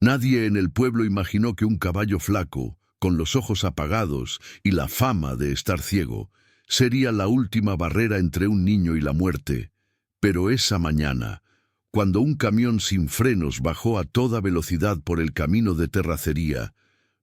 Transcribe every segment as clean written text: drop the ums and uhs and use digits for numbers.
Nadie en el pueblo imaginó que un caballo flaco, con los ojos apagados y la fama de estar ciego, sería la última barrera entre un niño y la muerte. Pero esa mañana, cuando un camión sin frenos bajó a toda velocidad por el camino de terracería,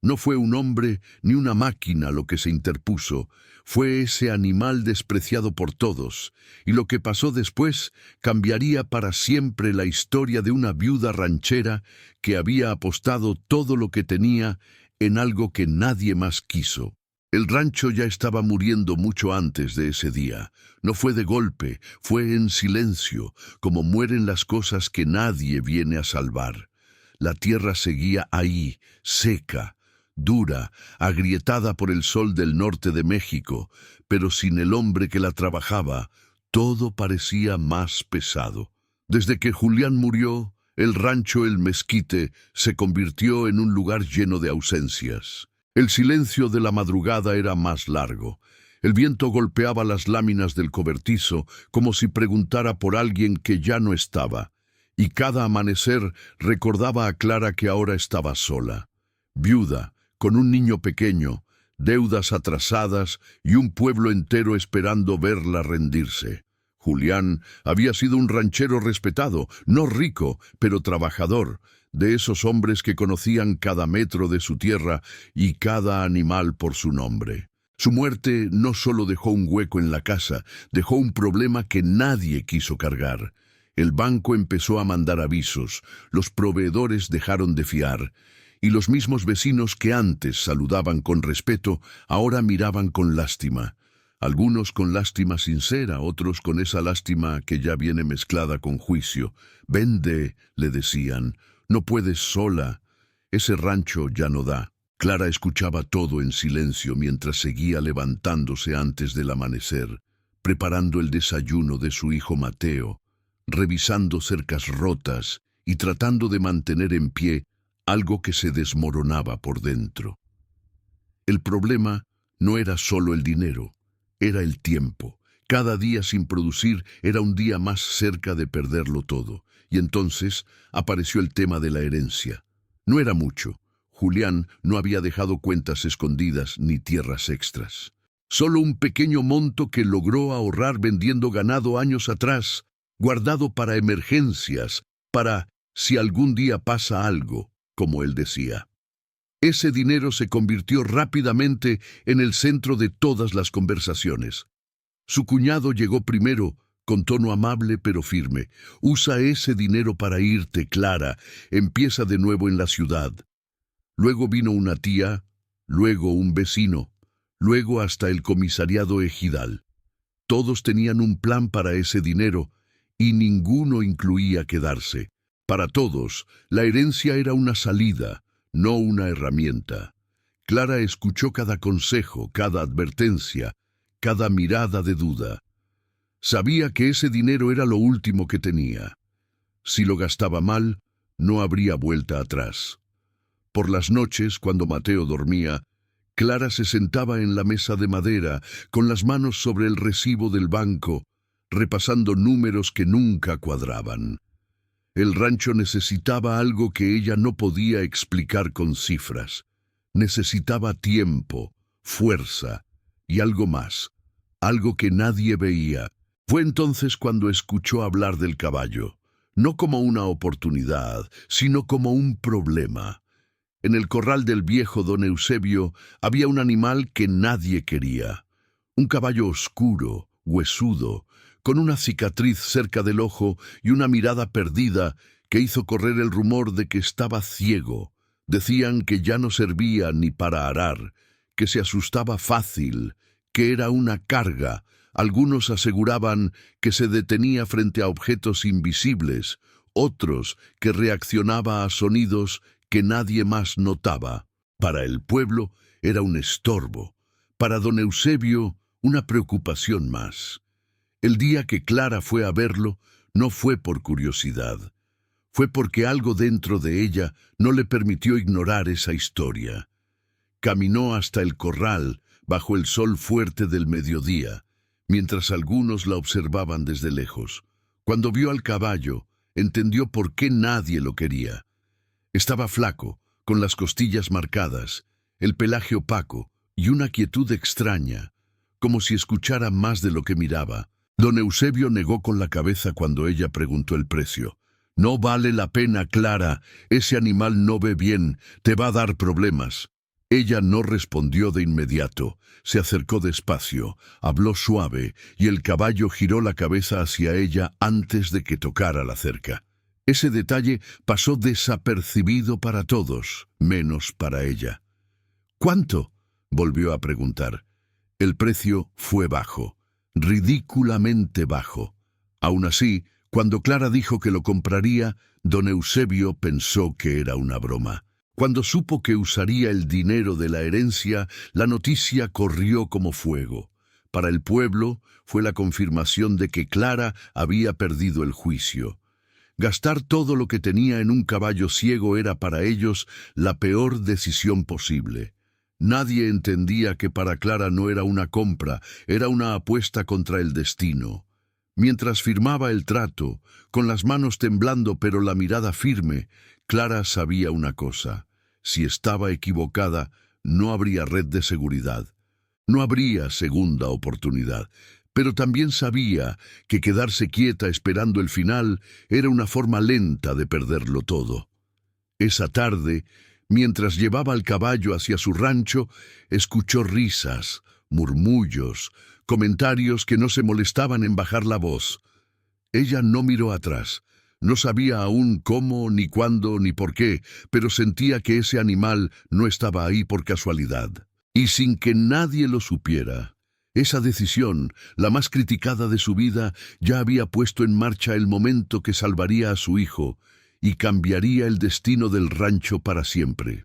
no fue un hombre ni una máquina lo que se interpuso, fue ese animal despreciado por todos, y lo que pasó después cambiaría para siempre la historia de una viuda ranchera que había apostado todo lo que tenía en algo que nadie más quiso. El rancho ya estaba muriendo mucho antes de ese día. No fue de golpe, fue en silencio, como mueren las cosas que nadie viene a salvar. La tierra seguía ahí, seca, dura, agrietada por el sol del norte de México, pero sin el hombre que la trabajaba, todo parecía más pesado. Desde que Julián murió, el rancho El Mezquite se convirtió en un lugar lleno de ausencias. El silencio de la madrugada era más largo. El viento golpeaba las láminas del cobertizo como si preguntara por alguien que ya no estaba, y cada amanecer recordaba a Clara que ahora estaba sola, viuda, con un niño pequeño, deudas atrasadas y un pueblo entero esperando verla rendirse. Julián había sido un ranchero respetado, no rico, pero trabajador, de esos hombres que conocían cada metro de su tierra y cada animal por su nombre. Su muerte no solo dejó un hueco en la casa, dejó un problema que nadie quiso cargar. El banco empezó a mandar avisos, los proveedores dejaron de fiar, y los mismos vecinos que antes saludaban con respeto, ahora miraban con lástima. Algunos con lástima sincera, otros con esa lástima que ya viene mezclada con juicio. «Vende», le decían, «no puedes sola, ese rancho ya no da». Clara escuchaba todo en silencio mientras seguía levantándose antes del amanecer, preparando el desayuno de su hijo Mateo, revisando cercas rotas y tratando de mantener en pie algo que se desmoronaba por dentro. El problema no era solo el dinero, era el tiempo. Cada día sin producir era un día más cerca de perderlo todo, y entonces apareció el tema de la herencia. No era mucho. Julián no había dejado cuentas escondidas ni tierras extras. Solo un pequeño monto que logró ahorrar vendiendo ganado años atrás, guardado para emergencias, para si algún día pasa algo, como él decía. Ese dinero se convirtió rápidamente en el centro de todas las conversaciones. Su cuñado llegó primero, con tono amable pero firme. «Usa ese dinero para irte, Clara. Empieza de nuevo en la ciudad». Luego vino una tía, luego un vecino, luego hasta el comisariado ejidal. Todos tenían un plan para ese dinero y ninguno incluía quedarse. Para todos, la herencia era una salida, no una herramienta. Clara escuchó cada consejo, cada advertencia, cada mirada de duda. Sabía que ese dinero era lo último que tenía. Si lo gastaba mal, no habría vuelta atrás. Por las noches, cuando Mateo dormía, Clara se sentaba en la mesa de madera, con las manos sobre el recibo del banco, repasando números que nunca cuadraban. El rancho necesitaba algo que ella no podía explicar con cifras. Necesitaba tiempo, fuerza y algo más, algo que nadie veía. Fue entonces cuando escuchó hablar del caballo, no como una oportunidad, sino como un problema. En el corral del viejo don Eusebio había un animal que nadie quería. Un caballo oscuro, huesudo, con una cicatriz cerca del ojo y una mirada perdida que hizo correr el rumor de que estaba ciego. Decían que ya no servía ni para arar, que se asustaba fácil, que era una carga. Algunos aseguraban que se detenía frente a objetos invisibles, otros que reaccionaba a sonidos que nadie más notaba. Para el pueblo era un estorbo, para don Eusebio una preocupación más. El día que Clara fue a verlo, no fue por curiosidad, fue porque algo dentro de ella no le permitió ignorar esa historia. Caminó hasta el corral, bajo el sol fuerte del mediodía, mientras algunos la observaban desde lejos. Cuando vio al caballo, entendió por qué nadie lo quería. Estaba flaco, con las costillas marcadas, el pelaje opaco y una quietud extraña, como si escuchara más de lo que miraba. Don Eusebio negó con la cabeza cuando ella preguntó el precio. «No vale la pena, Clara, ese animal no ve bien, te va a dar problemas». Ella no respondió de inmediato, se acercó despacio, habló suave y el caballo giró la cabeza hacia ella antes de que tocara la cerca. Ese detalle pasó desapercibido para todos, menos para ella. «¿Cuánto?», volvió a preguntar. El precio fue bajo, ridículamente bajo. Aún así, cuando Clara dijo que lo compraría, don Eusebio pensó que era una broma. Cuando supo que usaría el dinero de la herencia, la noticia corrió como fuego. Para el pueblo fue la confirmación de que Clara había perdido el juicio. Gastar todo lo que tenía en un caballo ciego era para ellos la peor decisión posible. Nadie entendía que para Clara no era una compra, era una apuesta contra el destino. Mientras firmaba el trato, con las manos temblando pero la mirada firme, Clara sabía una cosa: si estaba equivocada, no habría red de seguridad. No habría segunda oportunidad. Pero también sabía que quedarse quieta esperando el final era una forma lenta de perderlo todo. Esa tarde, mientras llevaba el caballo hacia su rancho, escuchó risas, murmullos, comentarios que no se molestaban en bajar la voz. Ella no miró atrás. No sabía aún cómo, ni cuándo, ni por qué, pero sentía que ese animal no estaba ahí por casualidad. Y sin que nadie lo supiera, esa decisión, la más criticada de su vida, ya había puesto en marcha el momento que salvaría a su hijo y cambiaría el destino del rancho para siempre.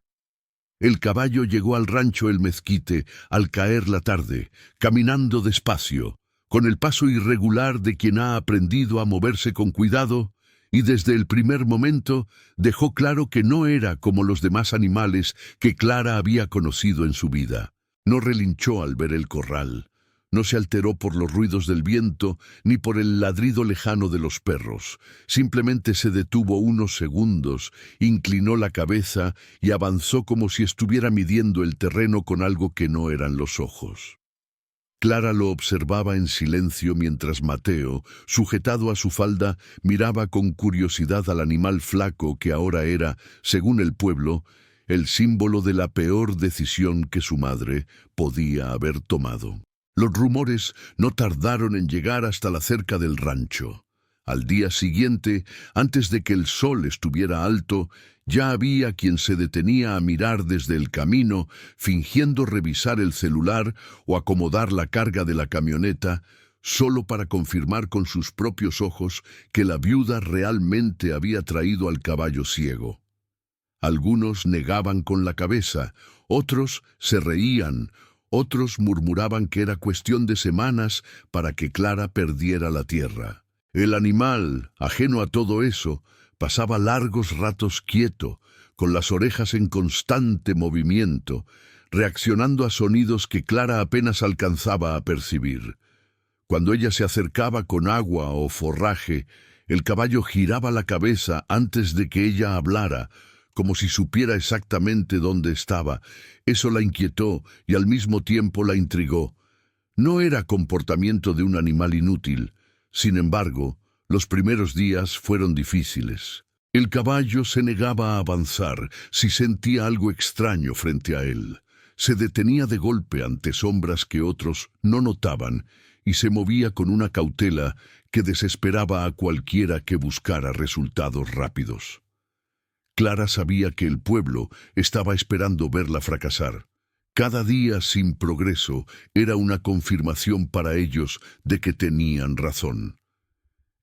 El caballo llegó al rancho El Mezquite al caer la tarde, caminando despacio, con el paso irregular de quien ha aprendido a moverse con cuidado, y desde el primer momento dejó claro que no era como los demás animales que Clara había conocido en su vida. No relinchó al ver el corral, no se alteró por los ruidos del viento ni por el ladrido lejano de los perros. Simplemente se detuvo unos segundos, inclinó la cabeza y avanzó como si estuviera midiendo el terreno con algo que no eran los ojos. Clara lo observaba en silencio mientras Mateo, sujetado a su falda, miraba con curiosidad al animal flaco que ahora era, según el pueblo, el símbolo de la peor decisión que su madre podía haber tomado. Los rumores no tardaron en llegar hasta la cerca del rancho. Al día siguiente, antes de que el sol estuviera alto, ya había quien se detenía a mirar desde el camino, fingiendo revisar el celular o acomodar la carga de la camioneta, solo para confirmar con sus propios ojos que la viuda realmente había traído al caballo ciego. Algunos negaban con la cabeza, otros se reían, otros murmuraban que era cuestión de semanas para que Clara perdiera la tierra. El animal, ajeno a todo eso, pasaba largos ratos quieto, con las orejas en constante movimiento, reaccionando a sonidos que Clara apenas alcanzaba a percibir. Cuando ella se acercaba con agua o forraje, el caballo giraba la cabeza antes de que ella hablara, como si supiera exactamente dónde estaba. Eso la inquietó y al mismo tiempo la intrigó. No era comportamiento de un animal inútil. Sin embargo, los primeros días fueron difíciles. El caballo se negaba a avanzar si sentía algo extraño frente a él. Se detenía de golpe ante sombras que otros no notaban y se movía con una cautela que desesperaba a cualquiera que buscara resultados rápidos. Clara sabía que el pueblo estaba esperando verla fracasar. Cada día sin progreso era una confirmación para ellos de que tenían razón.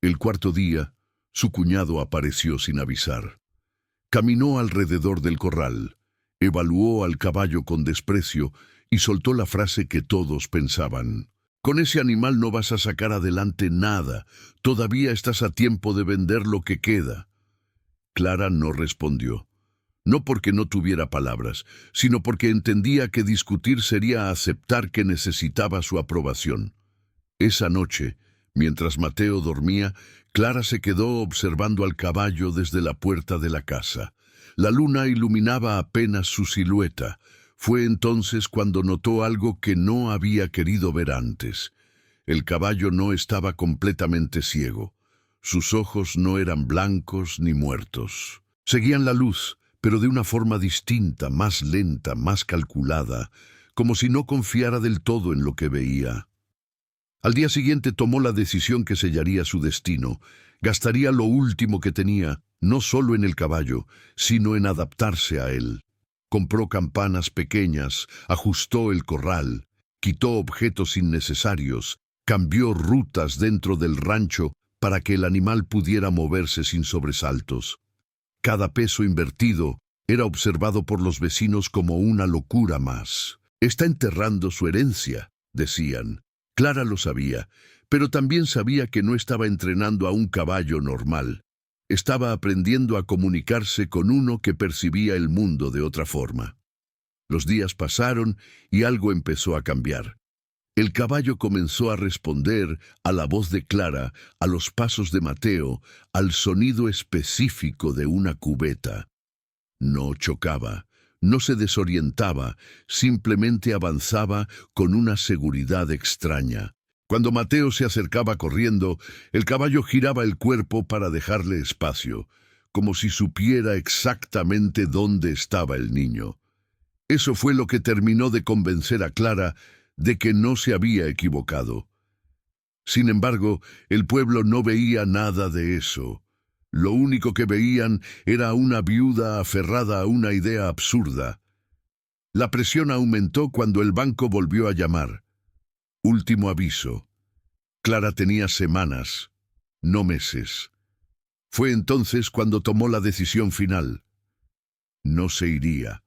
El cuarto día, su cuñado apareció sin avisar. Caminó alrededor del corral, evaluó al caballo con desprecio y soltó la frase que todos pensaban. «Con ese animal no vas a sacar adelante nada. Todavía estás a tiempo de vender lo que queda». Clara no respondió. No porque no tuviera palabras, sino porque entendía que discutir sería aceptar que necesitaba su aprobación. Esa noche, mientras Mateo dormía, Clara se quedó observando al caballo desde la puerta de la casa. La luna iluminaba apenas su silueta. Fue entonces cuando notó algo que no había querido ver antes. El caballo no estaba completamente ciego. Sus ojos no eran blancos ni muertos. Seguían la luz, pero de una forma distinta, más lenta, más calculada, como si no confiara del todo en lo que veía. Al día siguiente tomó la decisión que sellaría su destino. Gastaría lo último que tenía, no solo en el caballo, sino en adaptarse a él. Compró campanas pequeñas, ajustó el corral, quitó objetos innecesarios, cambió rutas dentro del rancho para que el animal pudiera moverse sin sobresaltos. Cada peso invertido era observado por los vecinos como una locura más. «Está enterrando su herencia», decían. Clara lo sabía, pero también sabía que no estaba entrenando a un caballo normal. Estaba aprendiendo a comunicarse con uno que percibía el mundo de otra forma. Los días pasaron y algo empezó a cambiar. El caballo comenzó a responder a la voz de Clara, a los pasos de Mateo, al sonido específico de una cubeta. No chocaba, no se desorientaba, simplemente avanzaba con una seguridad extraña. Cuando Mateo se acercaba corriendo, el caballo giraba el cuerpo para dejarle espacio, como si supiera exactamente dónde estaba el niño. Eso fue lo que terminó de convencer a Clara de que no se había equivocado. Sin embargo, el pueblo no veía nada de eso. Lo único que veían era una viuda aferrada a una idea absurda. La presión aumentó cuando el banco volvió a llamar. Último aviso. Clara tenía semanas, no meses. Fue entonces cuando tomó la decisión final. No se iría,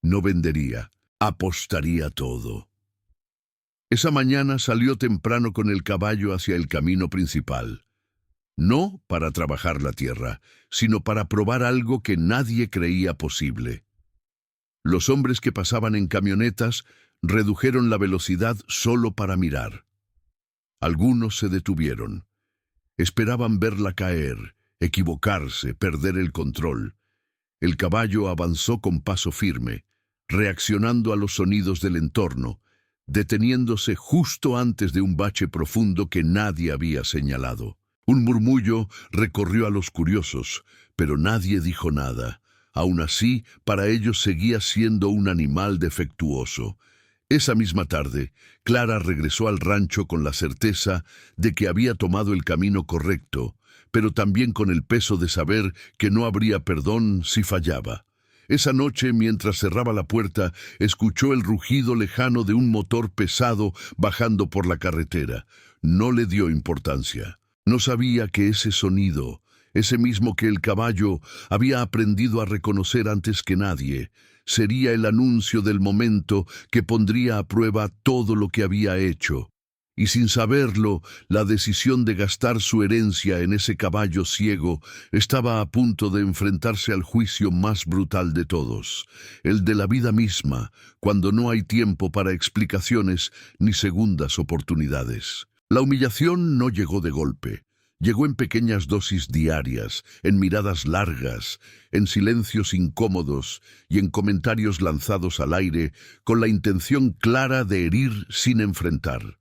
no vendería, apostaría todo. Esa mañana salió temprano con el caballo hacia el camino principal. No para trabajar la tierra, sino para probar algo que nadie creía posible. Los hombres que pasaban en camionetas redujeron la velocidad solo para mirar. Algunos se detuvieron. Esperaban verla caer, equivocarse, perder el control. El caballo avanzó con paso firme, reaccionando a los sonidos del entorno, deteniéndose justo antes de un bache profundo que nadie había señalado. Un murmullo recorrió a los curiosos, pero nadie dijo nada. Aún así, para ellos seguía siendo un animal defectuoso. Esa misma tarde, Clara regresó al rancho con la certeza de que había tomado el camino correcto, pero también con el peso de saber que no habría perdón si fallaba. Esa noche, mientras cerraba la puerta, escuchó el rugido lejano de un motor pesado bajando por la carretera. No le dio importancia. No sabía que ese sonido, ese mismo que el caballo había aprendido a reconocer antes que nadie, sería el anuncio del momento que pondría a prueba todo lo que había hecho. Y sin saberlo, la decisión de gastar su herencia en ese caballo ciego estaba a punto de enfrentarse al juicio más brutal de todos, el de la vida misma, cuando no hay tiempo para explicaciones ni segundas oportunidades. La humillación no llegó de golpe. Llegó en pequeñas dosis diarias, en miradas largas, en silencios incómodos y en comentarios lanzados al aire con la intención clara de herir sin enfrentar.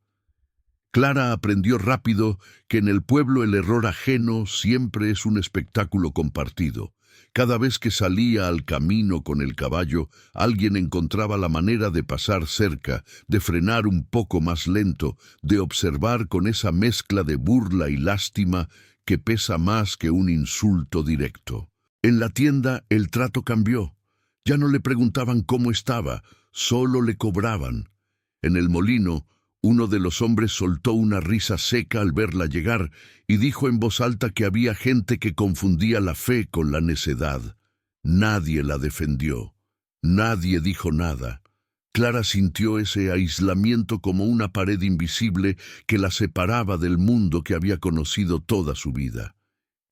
Clara aprendió rápido que en el pueblo el error ajeno siempre es un espectáculo compartido. Cada vez que salía al camino con el caballo, alguien encontraba la manera de pasar cerca, de frenar un poco más lento, de observar con esa mezcla de burla y lástima que pesa más que un insulto directo. En la tienda el trato cambió. Ya no le preguntaban cómo estaba, solo le cobraban. En el molino, uno de los hombres soltó una risa seca al verla llegar y dijo en voz alta que había gente que confundía la fe con la necedad. Nadie la defendió. Nadie dijo nada. Clara sintió ese aislamiento como una pared invisible que la separaba del mundo que había conocido toda su vida.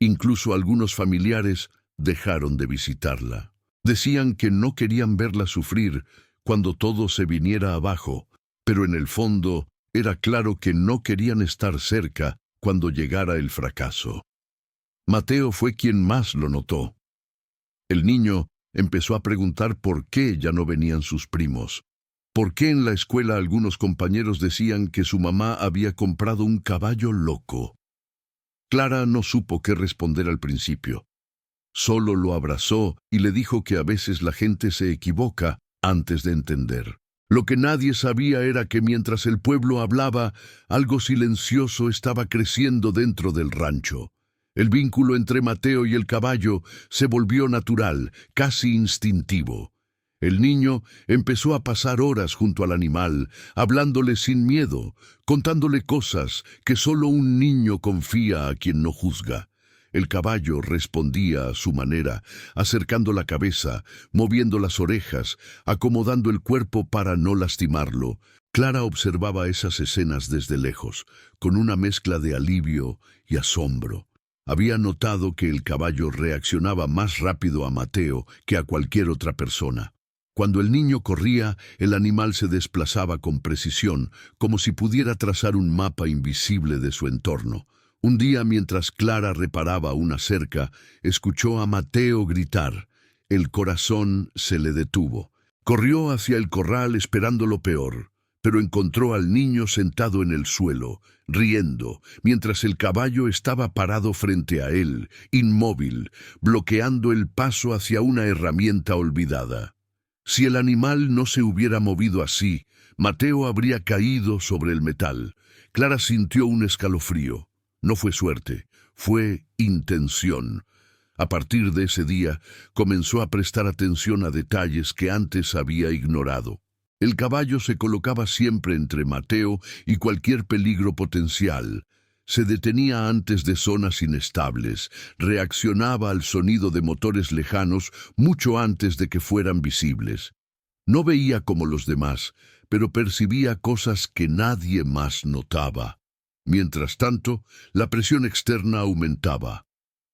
Incluso algunos familiares dejaron de visitarla. Decían que no querían verla sufrir cuando todo se viniera abajo, pero en el fondo era claro que no querían estar cerca cuando llegara el fracaso. Mateo fue quien más lo notó. El niño Empezó a preguntar por qué ya no venían sus primos. ¿Por qué en la escuela algunos compañeros decían que su mamá había comprado un caballo loco? Clara no supo qué responder al principio. Solo lo abrazó y le dijo que a veces la gente se equivoca antes de entender. Lo que nadie sabía era que mientras el pueblo hablaba, algo silencioso estaba creciendo dentro del rancho. El vínculo entre Mateo y el caballo se volvió natural, casi instintivo. El niño empezó a pasar horas junto al animal, hablándole sin miedo, contándole cosas que solo un niño confía a quien no juzga. El caballo respondía a su manera, acercando la cabeza, moviendo las orejas, acomodando el cuerpo para no lastimarlo. Clara observaba esas escenas desde lejos, con una mezcla de alivio y asombro. Había notado que el caballo reaccionaba más rápido a Mateo que a cualquier otra persona. Cuando el niño corría, el animal se desplazaba con precisión, como si pudiera trazar un mapa invisible de su entorno. Un día, mientras Clara reparaba una cerca, escuchó a Mateo gritar. El corazón se le detuvo. Corrió hacia el corral esperando lo peor, pero encontró al niño sentado en el suelo, riendo, mientras el caballo estaba parado frente a él, inmóvil, bloqueando el paso hacia una herramienta olvidada. Si el animal no se hubiera movido así, Mateo habría caído sobre el metal. Clara sintió un escalofrío. No fue suerte, fue intención. A partir de ese día, comenzó a prestar atención a detalles que antes había ignorado. El caballo se colocaba siempre entre Mateo y cualquier peligro potencial. Se detenía antes de zonas inestables, reaccionaba al sonido de motores lejanos mucho antes de que fueran visibles. No veía como los demás, pero percibía cosas que nadie más notaba. Mientras tanto, la presión externa aumentaba.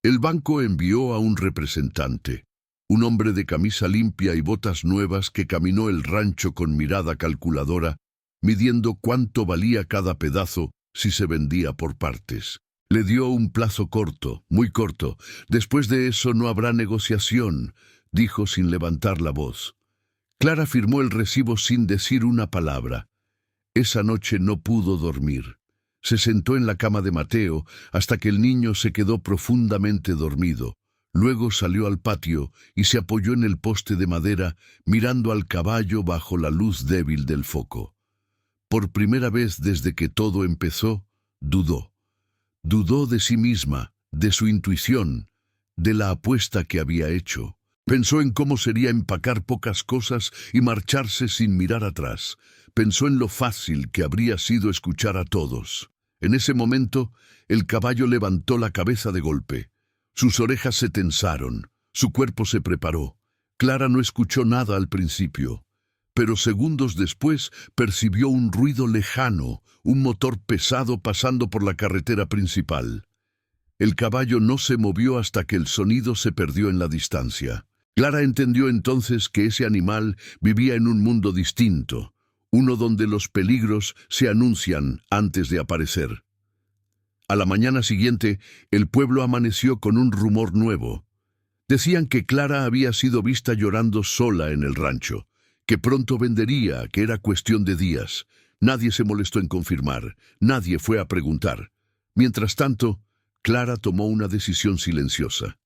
El banco envió a un representante, un hombre de camisa limpia y botas nuevas que caminó el rancho con mirada calculadora, midiendo cuánto valía cada pedazo si se vendía por partes. Le dio un plazo corto, muy corto. Después de eso no habrá negociación, dijo sin levantar la voz. Clara firmó el recibo sin decir una palabra. Esa noche no pudo dormir. Se sentó en la cama de Mateo hasta que el niño se quedó profundamente dormido. Luego salió al patio y se apoyó en el poste de madera, mirando al caballo bajo la luz débil del foco. Por primera vez desde que todo empezó, dudó. Dudó de sí misma, de su intuición, de la apuesta que había hecho. Pensó en cómo sería empacar pocas cosas y marcharse sin mirar atrás. Pensó en lo fácil que habría sido escuchar a todos. En ese momento, el caballo levantó la cabeza de golpe. Sus orejas se tensaron, su cuerpo se preparó. Clara no escuchó nada al principio, pero segundos después percibió un ruido lejano, un motor pesado pasando por la carretera principal. El caballo no se movió hasta que el sonido se perdió en la distancia. Clara entendió entonces que ese animal vivía en un mundo distinto, uno donde los peligros se anuncian antes de aparecer. A la mañana siguiente, el pueblo amaneció con un rumor nuevo. Decían que Clara había sido vista llorando sola en el rancho, que pronto vendería, que era cuestión de días. Nadie se molestó en confirmar, nadie fue a preguntar. Mientras tanto, Clara tomó una decisión silenciosa.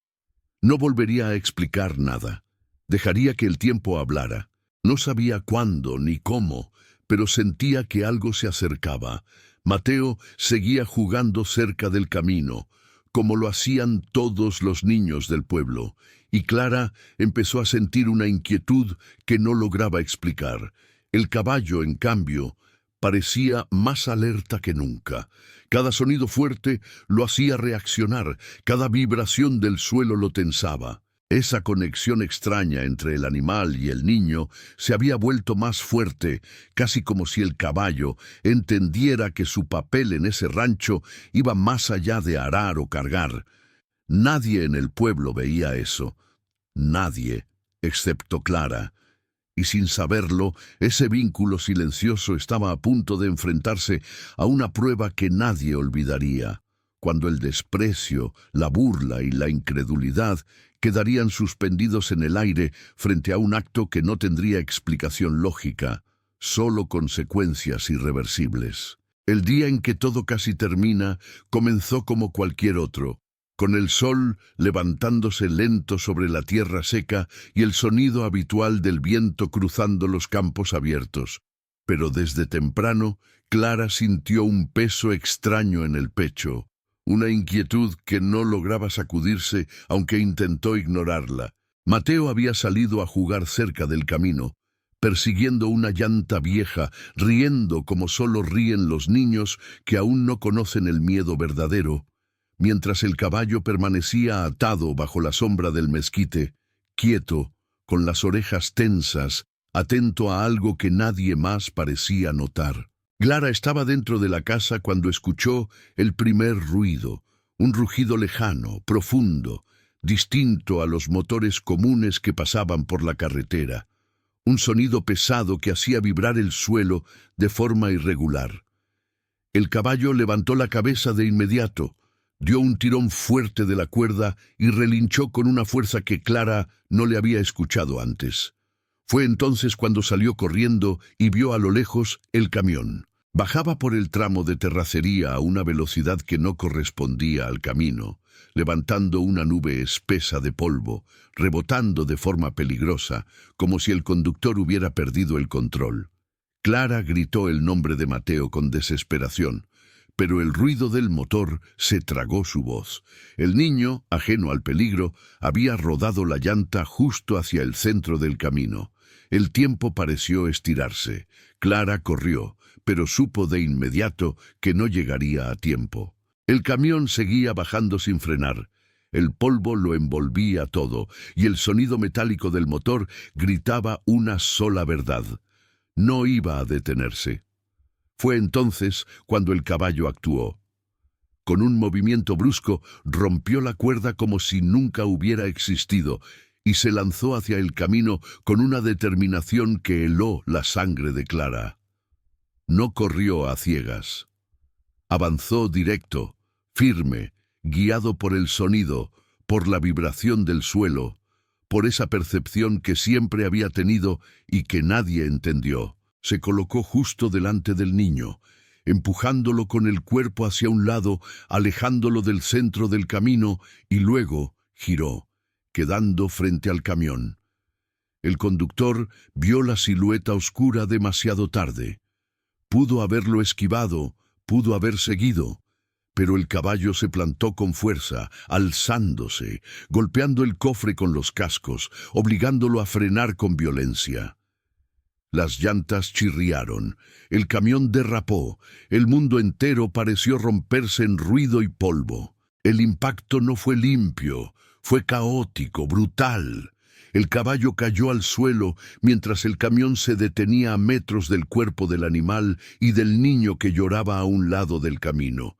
No volvería a explicar nada. Dejaría que el tiempo hablara. No sabía cuándo ni cómo, pero sentía que algo se acercaba. Mateo seguía jugando cerca del camino, como lo hacían todos los niños del pueblo, y Clara empezó a sentir una inquietud que no lograba explicar. El caballo, en cambio, parecía más alerta que nunca. Cada sonido fuerte lo hacía reaccionar, cada vibración del suelo lo tensaba. Esa conexión extraña entre el animal y el niño se había vuelto más fuerte, casi como si el caballo entendiera que su papel en ese rancho iba más allá de arar o cargar. Nadie en el pueblo veía eso. Nadie, excepto Clara. Y sin saberlo, ese vínculo silencioso estaba a punto de enfrentarse a una prueba que nadie olvidaría. cuando el desprecio, la burla y la incredulidad quedarían suspendidos en el aire frente a un acto que no tendría explicación lógica, solo consecuencias irreversibles. El día en que todo casi termina comenzó como cualquier otro, con el sol levantándose lento sobre la tierra seca y el sonido habitual del viento cruzando los campos abiertos. Pero desde temprano, Clara sintió un peso extraño en el pecho, una inquietud que no lograba sacudirse aunque intentó ignorarla. Mateo había salido a jugar cerca del camino, persiguiendo una llanta vieja, riendo como solo ríen los niños que aún no conocen el miedo verdadero, mientras el caballo permanecía atado bajo la sombra del mezquite, quieto, con las orejas tensas, atento a algo que nadie más parecía notar. Clara estaba dentro de la casa cuando escuchó el primer ruido, un rugido lejano, profundo, distinto a los motores comunes que pasaban por la carretera. Un sonido pesado que hacía vibrar el suelo de forma irregular. El caballo levantó la cabeza de inmediato, dio un tirón fuerte de la cuerda y relinchó con una fuerza que Clara no le había escuchado antes. Fue entonces cuando salió corriendo y vio a lo lejos el camión. Bajaba por el tramo de terracería a una velocidad que no correspondía al camino, levantando una nube espesa de polvo, rebotando de forma peligrosa, como si el conductor hubiera perdido el control. Clara gritó el nombre de Mateo con desesperación, pero el ruido del motor se tragó su voz. El niño, ajeno al peligro, había rodado la llanta justo hacia el centro del camino. El tiempo pareció estirarse. Clara corrió, pero supo de inmediato que no llegaría a tiempo. El camión seguía bajando sin frenar. El polvo lo envolvía todo, y el sonido metálico del motor gritaba una sola verdad. No iba a detenerse. Fue entonces cuando el caballo actuó. Con un movimiento brusco, rompió la cuerda como si nunca hubiera existido, y se lanzó hacia el camino con una determinación que heló la sangre de Clara. No corrió a ciegas. Avanzó directo, firme, guiado por el sonido, por la vibración del suelo, por esa percepción que siempre había tenido y que nadie entendió. Se colocó justo delante del niño, empujándolo con el cuerpo hacia un lado, alejándolo del centro del camino, y luego giró, quedando frente al camión. El conductor vio la silueta oscura demasiado tarde. Pudo haberlo esquivado, pudo haber seguido, pero el caballo se plantó con fuerza, alzándose, golpeando el cofre con los cascos, obligándolo a frenar con violencia. Las llantas chirriaron, el camión derrapó, el mundo entero pareció romperse en ruido y polvo. El impacto no fue limpio, fue caótico, brutal. El caballo cayó al suelo mientras el camión se detenía a metros del cuerpo del animal y del niño que lloraba a un lado del camino.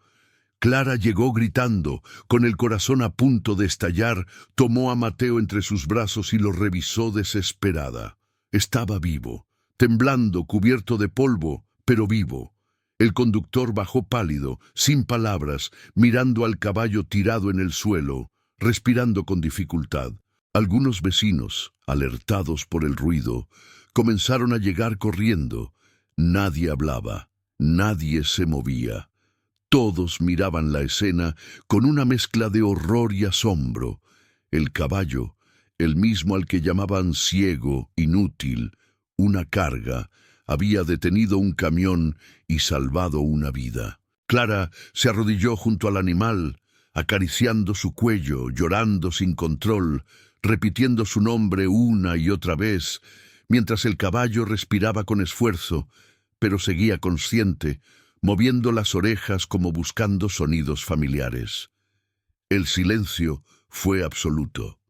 Clara llegó gritando, con el corazón a punto de estallar, tomó a Mateo entre sus brazos y lo revisó desesperada. Estaba vivo, temblando, cubierto de polvo, pero vivo. El conductor bajó pálido, sin palabras, mirando al caballo tirado en el suelo, respirando con dificultad. Algunos vecinos, alertados por el ruido, comenzaron a llegar corriendo. Nadie hablaba, nadie se movía. Todos miraban la escena con una mezcla de horror y asombro. El caballo, el mismo al que llamaban ciego, inútil, una carga, había detenido un camión y salvado una vida. Clara se arrodilló junto al animal, acariciando su cuello, llorando sin control, repitiendo su nombre una y otra vez, mientras el caballo respiraba con esfuerzo, pero seguía consciente, moviendo las orejas como buscando sonidos familiares. El silencio fue absoluto.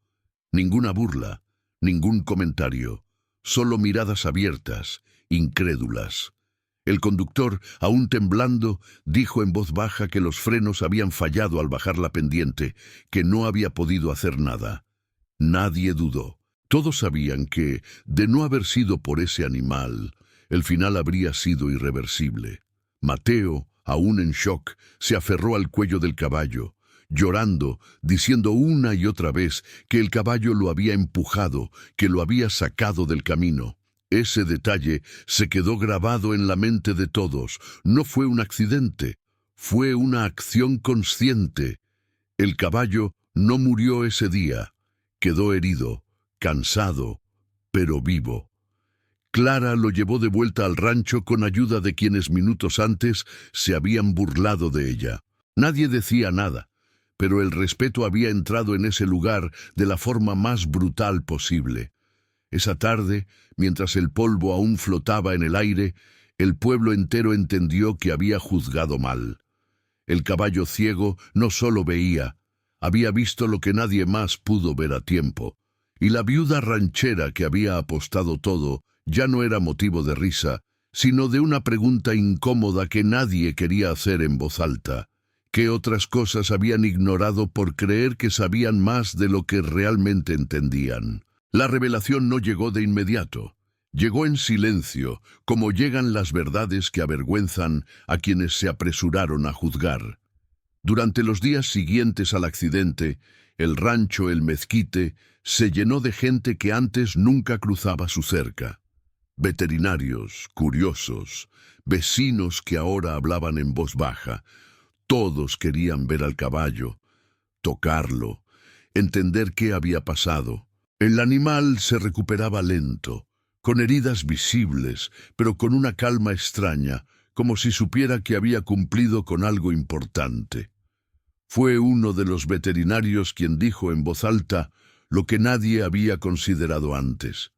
Ninguna burla, ningún comentario, solo miradas abiertas, incrédulas. El conductor, aún temblando, dijo en voz baja que los frenos habían fallado al bajar la pendiente, que no había podido hacer nada. Nadie dudó. Todos sabían que, de no haber sido por ese animal, el final habría sido irreversible. Mateo aún en shock, se aferró al cuello del caballo, llorando, diciendo una y otra vez que el caballo lo había empujado, que lo había sacado del camino. Ese detalle se quedó grabado en la mente de todos. No fue un accidente, fue una acción consciente. El caballo no murió ese día, quedó herido, cansado, pero vivo. Clara lo llevó de vuelta al rancho con ayuda de quienes minutos antes se habían burlado de ella. Nadie decía nada, pero el respeto había entrado en ese lugar de la forma más brutal posible. Esa tarde, mientras el polvo aún flotaba en el aire, el pueblo entero entendió que había juzgado mal. El caballo ciego no solo veía, había visto lo que nadie más pudo ver a tiempo. Y la viuda ranchera que había apostado todo ya no era motivo de risa, sino de una pregunta incómoda que nadie quería hacer en voz alta. ¿Qué otras cosas habían ignorado por creer que sabían más de lo que realmente entendían? La revelación no llegó de inmediato. Llegó en silencio, como llegan las verdades que avergüenzan a quienes se apresuraron a juzgar. Durante los días siguientes al accidente, el rancho El Mezquite se llenó de gente que antes nunca cruzaba su cerca. Veterinarios, curiosos, vecinos que ahora hablaban en voz baja. Todos querían ver al caballo, tocarlo, entender qué había pasado. El animal se recuperaba lento, con heridas visibles, pero con una calma extraña, como si supiera que había cumplido con algo importante. Fue uno de los veterinarios quien dijo en voz alta lo que nadie había considerado antes.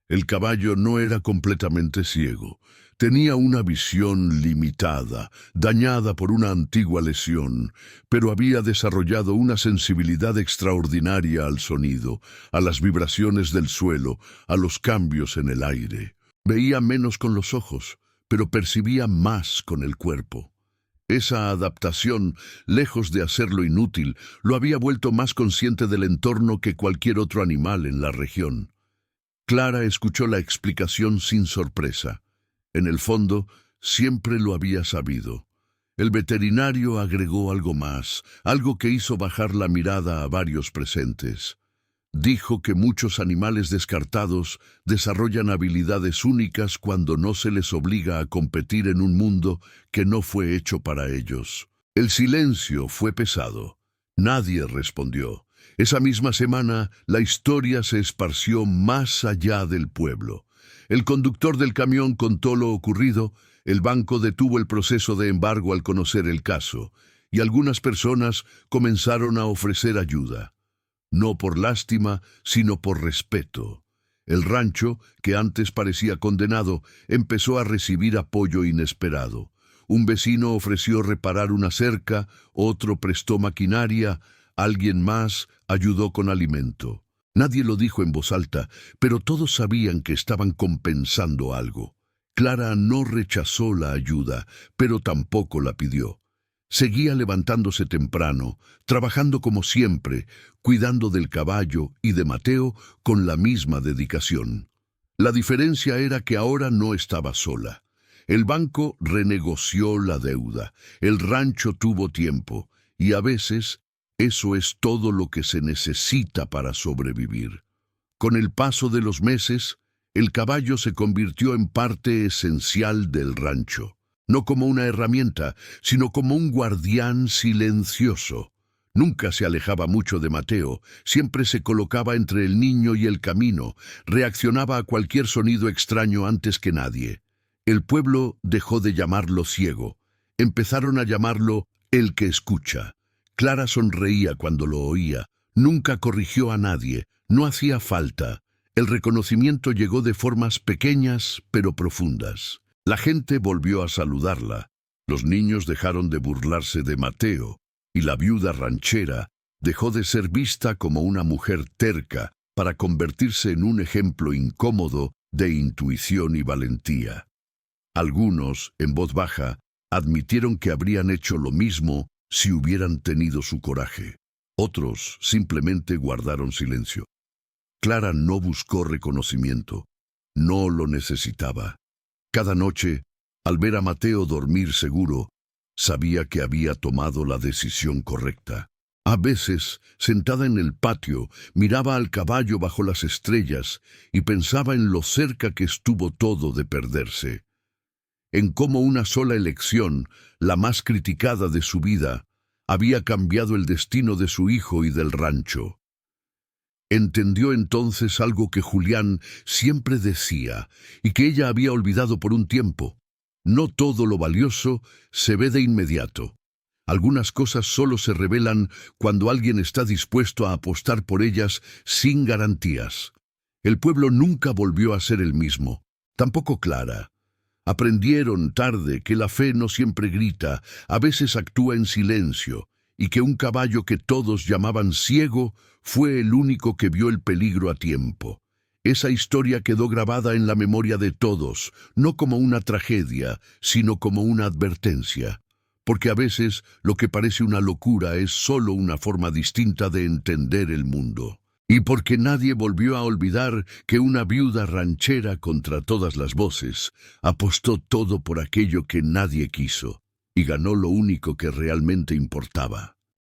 El caballo no era completamente ciego. Tenía una visión limitada, dañada por una antigua lesión, pero había desarrollado una sensibilidad extraordinaria al sonido, a las vibraciones del suelo, a los cambios en el aire. Veía menos con los ojos, pero percibía más con el cuerpo. Esa adaptación, lejos de hacerlo inútil, lo había vuelto más consciente del entorno que cualquier otro animal en la región. Clara escuchó la explicación sin sorpresa. En el fondo, siempre lo había sabido. El veterinario agregó algo más, algo que hizo bajar la mirada a varios presentes. Dijo que muchos animales descartados desarrollan habilidades únicas cuando no se les obliga a competir en un mundo que no fue hecho para ellos. El silencio fue pesado. Nadie respondió. Esa misma semana, la historia se esparció más allá del pueblo. El conductor del camión contó lo ocurrido, el banco detuvo el proceso de embargo al conocer el caso, y algunas personas comenzaron a ofrecer ayuda. No por lástima, sino por respeto. El rancho, que antes parecía condenado, empezó a recibir apoyo inesperado. Un vecino ofreció reparar una cerca, otro prestó maquinaria, alguien más ayudó con alimento. Nadie lo dijo en voz alta, pero todos sabían que estaban compensando algo. Clara no rechazó la ayuda, pero tampoco la pidió. Seguía levantándose temprano, trabajando como siempre, cuidando del caballo y de Mateo con la misma dedicación. La diferencia era que ahora no estaba sola. El banco renegoció la deuda, el rancho tuvo tiempo, y a veces eso es todo lo que se necesita para sobrevivir. Con el paso de los meses, el caballo se convirtió en parte esencial del rancho. No como una herramienta, sino como un guardián silencioso. Nunca se alejaba mucho de Mateo, siempre se colocaba entre el niño y el camino, reaccionaba a cualquier sonido extraño antes que nadie. El pueblo dejó de llamarlo ciego, empezaron a llamarlo el que escucha. Clara sonreía cuando lo oía, nunca corrigió a nadie, no hacía falta. El reconocimiento llegó de formas pequeñas pero profundas. La gente volvió a saludarla, los niños dejaron de burlarse de Mateo, y la viuda ranchera dejó de ser vista como una mujer terca para convertirse en un ejemplo incómodo de intuición y valentía. Algunos, en voz baja, admitieron que habrían hecho lo mismo si hubieran tenido su coraje. Otros simplemente guardaron silencio. Clara no buscó reconocimiento, no lo necesitaba. Cada noche, al ver a Mateo dormir seguro, Sabía que había tomado la decisión correcta. A veces, sentada en el patio, miraba al caballo bajo las estrellas y pensaba en lo cerca que estuvo todo de perderse, en cómo una sola elección, la más criticada de su vida, había cambiado el destino de su hijo y del rancho. Entendió entonces algo que Julián siempre decía y que ella había olvidado por un tiempo. No todo lo valioso se ve de inmediato. Algunas cosas solo se revelan cuando alguien está dispuesto a apostar por ellas sin garantías. El pueblo nunca volvió a ser el mismo, tampoco Clara. Aprendieron tarde que la fe no siempre grita, a veces actúa en silencio, y que un caballo que todos llamaban ciego fue el único que vio el peligro a tiempo. Esa historia quedó grabada en la memoria de todos, no como una tragedia, sino como una advertencia. Porque a veces lo que parece una locura es solo una forma distinta de entender el mundo. Y porque nadie volvió a olvidar que una viuda ranchera contra todas las voces apostó todo por aquello que nadie quiso y ganó lo único que realmente importaba.